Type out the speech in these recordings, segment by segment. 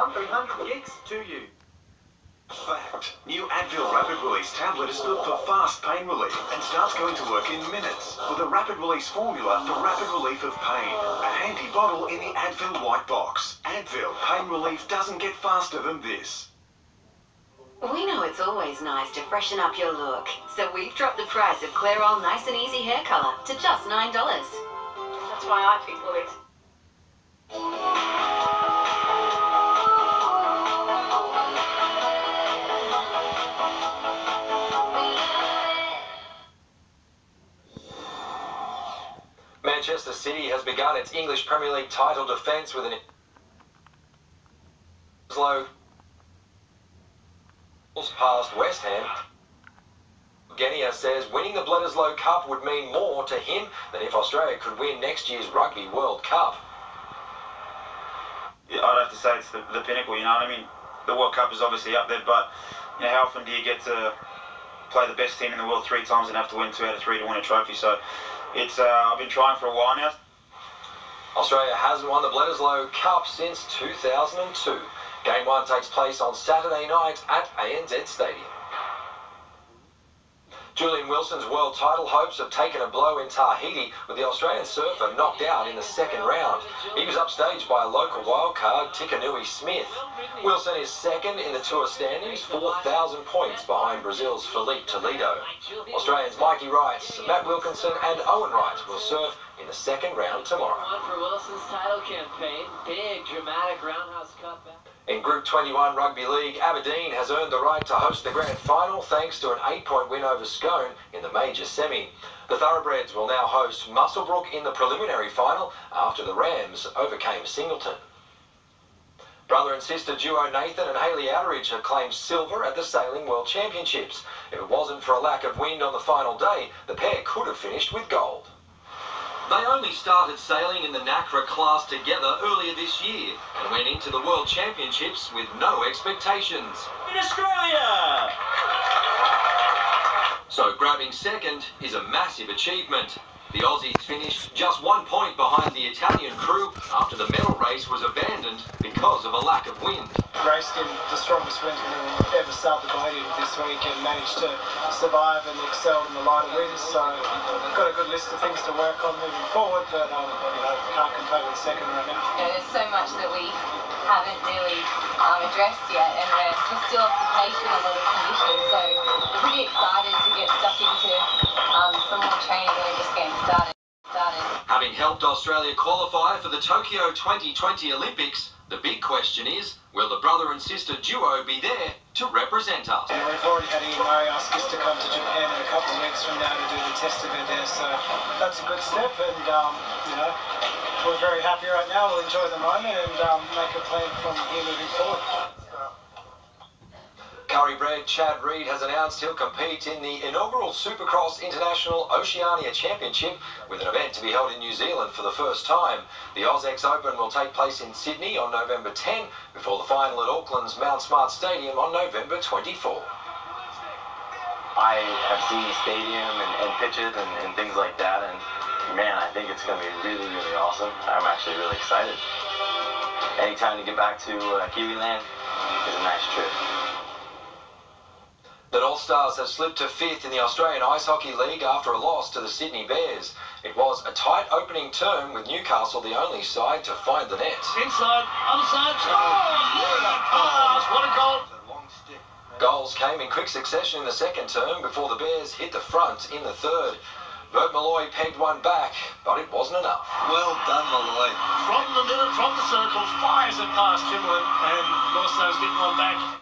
1300 gigs to you. Fact. New Advil Rapid Release tablet is good for fast pain relief and starts going to work in minutes with a rapid release formula for rapid relief of pain. A handy bottle in the Advil white box. Advil pain relief doesn't get faster than this. We know it's always nice to freshen up your look, so we've dropped the price of Clairol Nice and Easy Hair Colour to just $9. That's why I picked it. Manchester City has begun its English Premier League title defence with an slow past West Ham. Genia says winning the Bledisloe Cup would mean more to him than if Australia could win next year's Rugby World Cup. Yeah, I'd have to say it's the pinnacle, you know what I mean? The World Cup is obviously up there, but you know, how often do you get to play the best team in the world 3 times and have to win 2 out of 3 to win a trophy? So it's I've been trying for a while now. Australia hasn't won the Bledisloe Cup since 2002. Game 1 takes place on Saturday night at ANZ Stadium. Julian Wilson's world title hopes have taken a blow in Tahiti with the Australian surfer knocked out in the second round. He was upstaged by a local wildcard, Tikanui Smith. Wilson is second in the tour standings, 4,000 points behind Brazil's Felipe Toledo. Australians Mikey Wright, Matt Wilkinson and Owen Wright will surf in the second round tomorrow. For Wilson's title campaign, big dramatic Roundhouse Cup. In Group 21 Rugby League, Aberdeen has earned the right to host the grand final thanks to an 8-point win over Scone in the major semi. The Thoroughbreds will now host Muswellbrook in the preliminary final after the Rams overcame Singleton. Brother and sister duo Nathan and Hayley Outeridge have claimed silver at the Sailing World Championships. If it wasn't for a lack of wind on the final day, the pair could have finished with gold. They only started sailing in the NACRA class together earlier this year and went into the World Championships with no expectations. In Australia! So grabbing second is a massive achievement. The Aussies finished just 1 point behind the Italian crew after the medal race was abandoned because of a lack of wind. Raced in the strongest winds we've ever sailed the boat in this week and managed to survive and excel in the lighter winds. So we've got a good list of things to work on moving forward, but can't complain with second right now. There's so much that we haven't really addressed yet, and we're still off the pace in a lot of conditions. So we're pretty excited to get stuck into some more training and just getting started. Having helped Australia qualify for the Tokyo 2020 Olympics, the big question is, will the brother and sister duo be there to represent us? Yeah, we've already had Ian Murray ask us to come to Japan in a couple of weeks from now to do the test event there, so that's a good step, and we're very happy right now. We'll enjoy the moment and make a plan from here moving forward. Curry-bred Chad Reed has announced he'll compete in the inaugural Supercross International Oceania Championship with an event to be held in New Zealand for the first time. The AusX Open will take place in Sydney on November 10 before the final at Auckland's Mount Smart Stadium on November 24. I have seen the stadium and pitches and things like that, and man, I think it's going to be really, really awesome. I'm actually really excited. Anytime to get back to Kiwiland is a nice trip. The North Stars have slipped to 5th in the Australian Ice Hockey League after a loss to the Sydney Bears. It was a tight opening term with Newcastle the only side to find the net. Inside, other side, scores! What a goal! Goals came in quick succession in the second term before the Bears hit the front in the third. Bert Malloy pegged one back, but it wasn't enough. Well done, Malloy. From the middle, from the circle, fires it past Kimberlin, and North Stars getting one back.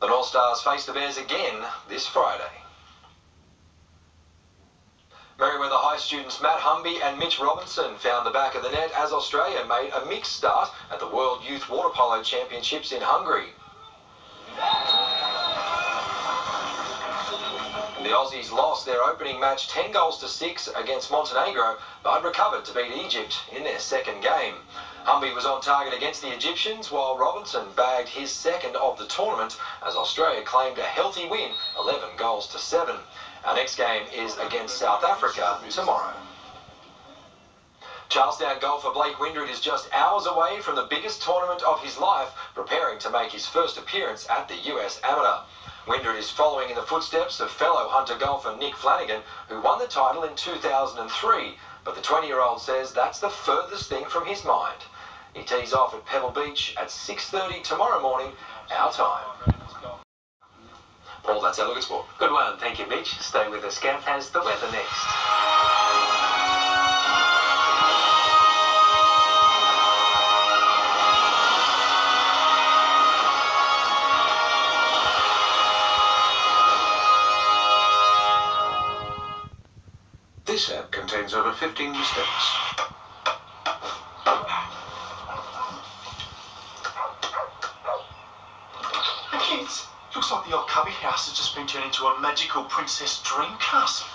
The North Stars face the Bears again this Friday. Merewether High students Matt Humby and Mitch Robinson found the back of the net as Australia made a mixed start at the World Youth Water Polo Championships in Hungary. The Aussies lost their opening match 10 goals to 6 against Montenegro, but recovered to beat Egypt in their second game. Humby was on target against the Egyptians, while Robinson bagged his second of the tournament as Australia claimed a healthy win, 11 goals to 7. Our next game is against South Africa tomorrow. Charlestown golfer Blake Windred is just hours away from the biggest tournament of his life, preparing to make his first appearance at the US Amateur. Windred is following in the footsteps of fellow Hunter golfer Nick Flanagan, who won the title in 2003, but the 20-year-old says that's the furthest thing from his mind. He tees off at Pebble Beach at 6:30 tomorrow morning, our time. Paul, that's our look at sport. Good one, thank you, Mitch. Stay with us. Gav has the weather next. This app contains over 15 mistakes. Kids, looks like the old cubby house has just been turned into a magical princess dream castle.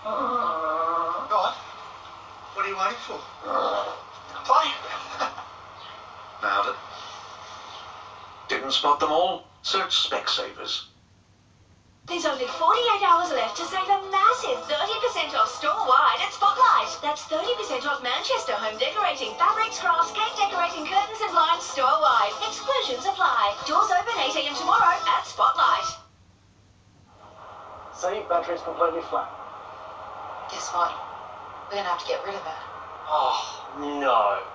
God, what are you waiting for? Play. Nailed it. Didn't spot them all? Search Specsavers. There's only 48 hours left to save a massive 30% off store-wide at Spotlight. That's 30% off Manchester home decorating, fabrics, crafts, cake decorating, curtains and blinds store-wide. Exclusions apply. Doors open 8 AM tomorrow at Spotlight. See, battery's completely flat. Guess what? We're going to have to get rid of it. Oh, no.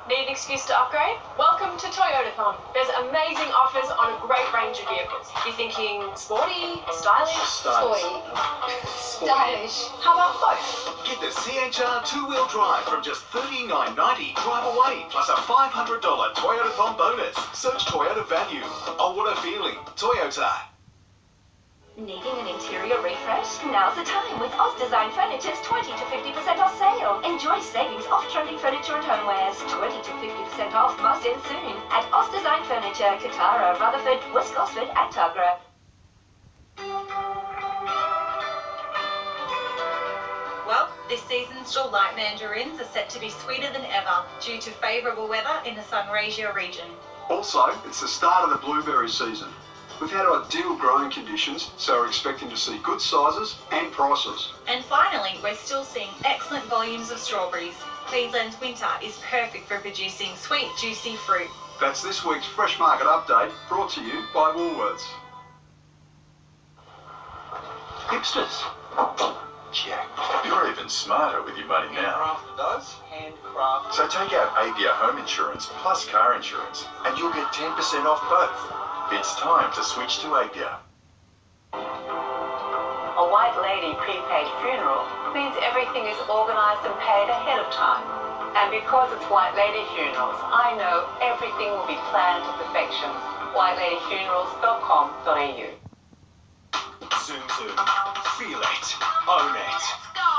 Need an excuse to upgrade? Welcome to Toyotathon. There's amazing offers on a great range of vehicles. You're thinking sporty, stylish? Sporty. Stylish. How about both? Get the CHR two-wheel drive from just $39.90 drive away, plus a $500 Toyotathon bonus. Search Toyota value. Oh, what a feeling. Toyota. Needing an interior refresh? Now's the time with Oz Design Furniture's 20 to 50% off sale. Enjoy savings off trending furniture and homewares. 20 to 50% off must end soon at Oz Design Furniture, Katara, Rutherford, West Gosford and Tuggerah. Well, this season's July mandarins are set to be sweeter than ever due to favourable weather in the Sunraysia region. Also, it's the start of the blueberry season. We've had ideal growing conditions, so we're expecting to see good sizes and prices. And finally, we're still seeing excellent volumes of strawberries. Queensland's winter is perfect for producing sweet, juicy fruit. That's this week's Fresh Market Update, brought to you by Woolworths. Hipsters. Jack, you're even smarter with your money now. Handcrafted. So take out APIA home insurance plus car insurance, and you'll get 10% off both. It's time to switch to APIA. A white lady prepaid funeral means everything is organised and paid ahead of time. And because it's white lady funerals, I know everything will be planned to perfection. whiteladyfunerals.com.au. Zoom Zoom. Feel it. Own it.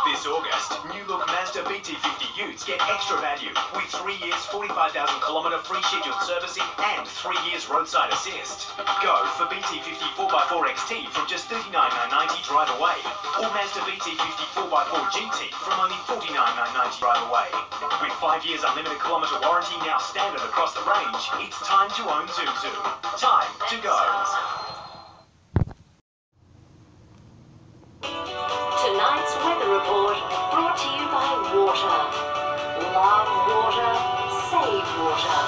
This August, new look Mazda BT50 Utes get extra value with 3 years, 45,000-kilometre free scheduled servicing and 3 years roadside assist. Go for BT50 4x4 XT from just $39,990 drive away, or Mazda BT50 4x4 GT from only $49,990 drive away. With 5 years unlimited kilometre warranty now standard across the range, it's time to own Zoom Zoom. Time to go. Tonight's weather report brought to you by water. Love water, save water.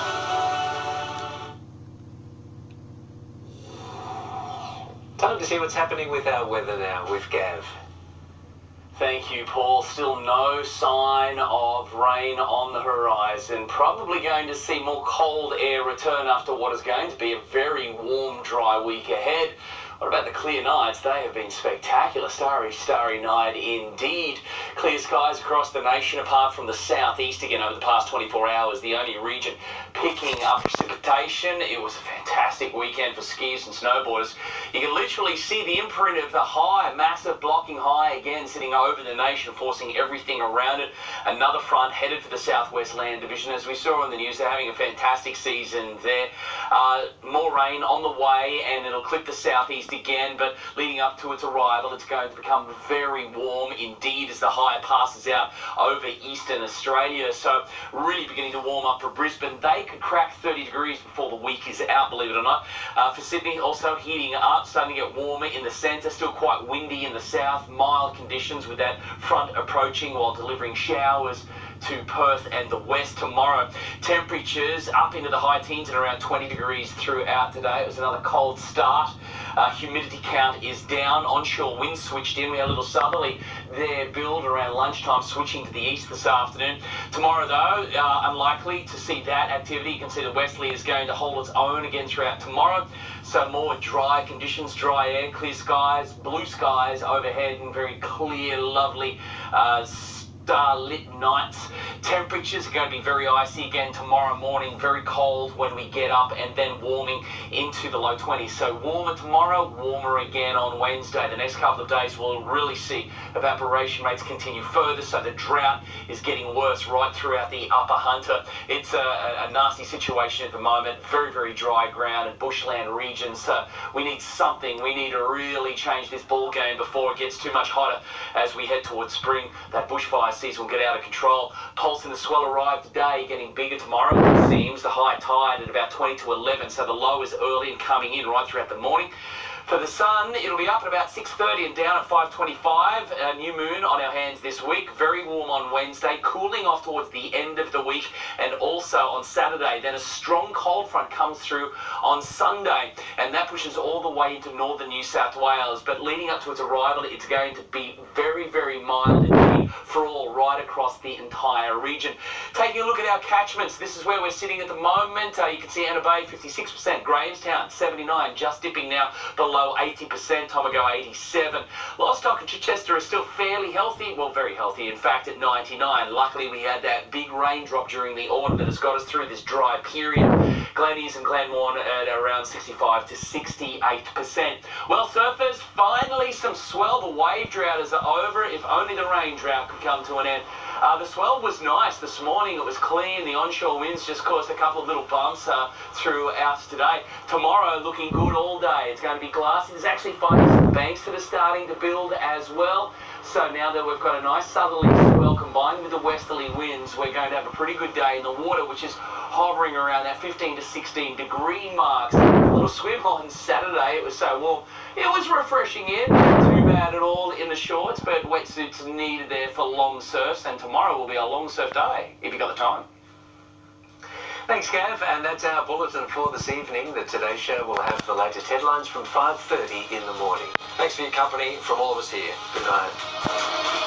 Time to see what's happening with our weather now with Gav. Thank you, Paul. Still no sign of rain on the horizon. Probably going to see more cold air return after what is going to be a very warm, dry week ahead. What about the clear nights? They have been spectacular. Starry, starry night indeed. Clear skies across the nation, apart from the southeast again over the past 24 hours, the only region picking up precipitation. It was a fantastic weekend for skiers and snowboarders. You can literally see the imprint of the high, massive blocking high again sitting over the nation, forcing everything around it. Another front headed for the Southwest Land Division. As we saw on the news, they're having a fantastic season there. More rain on the way, and it'll clip the southeast northeast again, but leading up to its arrival, it's going to become very warm indeed as the high passes out over eastern Australia. So really beginning to warm up for Brisbane. They could crack 30 degrees before the week is out, believe it or not. For Sydney, also heating up, starting to get warmer in the centre, still quite windy in the south, mild conditions with that front approaching while delivering showers to Perth and the west tomorrow. Temperatures up into the high teens and around 20 degrees throughout today. It was another cold start. Humidity count is down. Onshore winds switched in. We had a little southerly there build around lunchtime, switching to the east this afternoon. Tomorrow, though, unlikely to see that activity. You can see the westerly is going to hold its own again throughout tomorrow. So more dry conditions, dry air, clear skies, blue skies overhead, and very clear, lovely starlit nights. Temperatures are going to be very icy again tomorrow morning, very cold when we get up, and then warming into the low 20s. So warmer tomorrow, warmer again on Wednesday. The next couple of days we'll really see evaporation rates continue further, so the drought is getting worse right throughout the upper Hunter. It's a nasty situation at the moment, very, very dry ground and bushland regions. So we need something. We need to really change this ball game before it gets too much hotter as we head towards spring. That bushfire season will get out of control. Pulse in the swell arrived today, getting bigger tomorrow, it seems. The high tide at about 20 to 11, so the low is early and coming in right throughout the morning. For the sun, it'll be up at about 6:30 and down at 5:25. A new moon on our hands this week. Very warm on Wednesday, cooling off towards the end of the week, and also on Saturday. Then a strong cold front comes through on Sunday, and that pushes all the way into northern New South Wales. But leading up to its arrival, it's going to be very, very mild indeed for all right across the entire region. Taking a look at our catchments, this is where we're sitting at the moment. You can see Anna Bay, 56%, Grahamstown, 79%, just dipping now below 80%, Tomago 87%. Lostock and Chichester are still fairly healthy, well, very healthy, in fact, at 99%. Luckily, we had that big raindrop during the autumn that has got us through this dry period. Glenees and Glenmorn at around 65 to 68%. Well, surfers, finally some swell. The wave drought is over. If only the rain drought could come to an end. The swell was nice this morning. It was clean. The onshore winds just caused a couple of little bumps throughout today. Tomorrow, looking good all day. It's going to be glassy. There's actually finding some banks that are starting to build as well. So now that we've got a nice southerly swell combined with the westerly winds, we're going to have a pretty good day in the water, which is hovering around that 15 to 16 degree marks. A little swim on Saturday. It was so warm. It was refreshing in. Not too bad at all in the shorts, but wetsuits needed there for long surfs, and tomorrow will be our long surf day, if you've got the time. Thanks, Gav, and that's our bulletin for this evening. The Today Show will have the latest headlines from 5:30 in the morning. Thanks for your company from all of us here. Good night.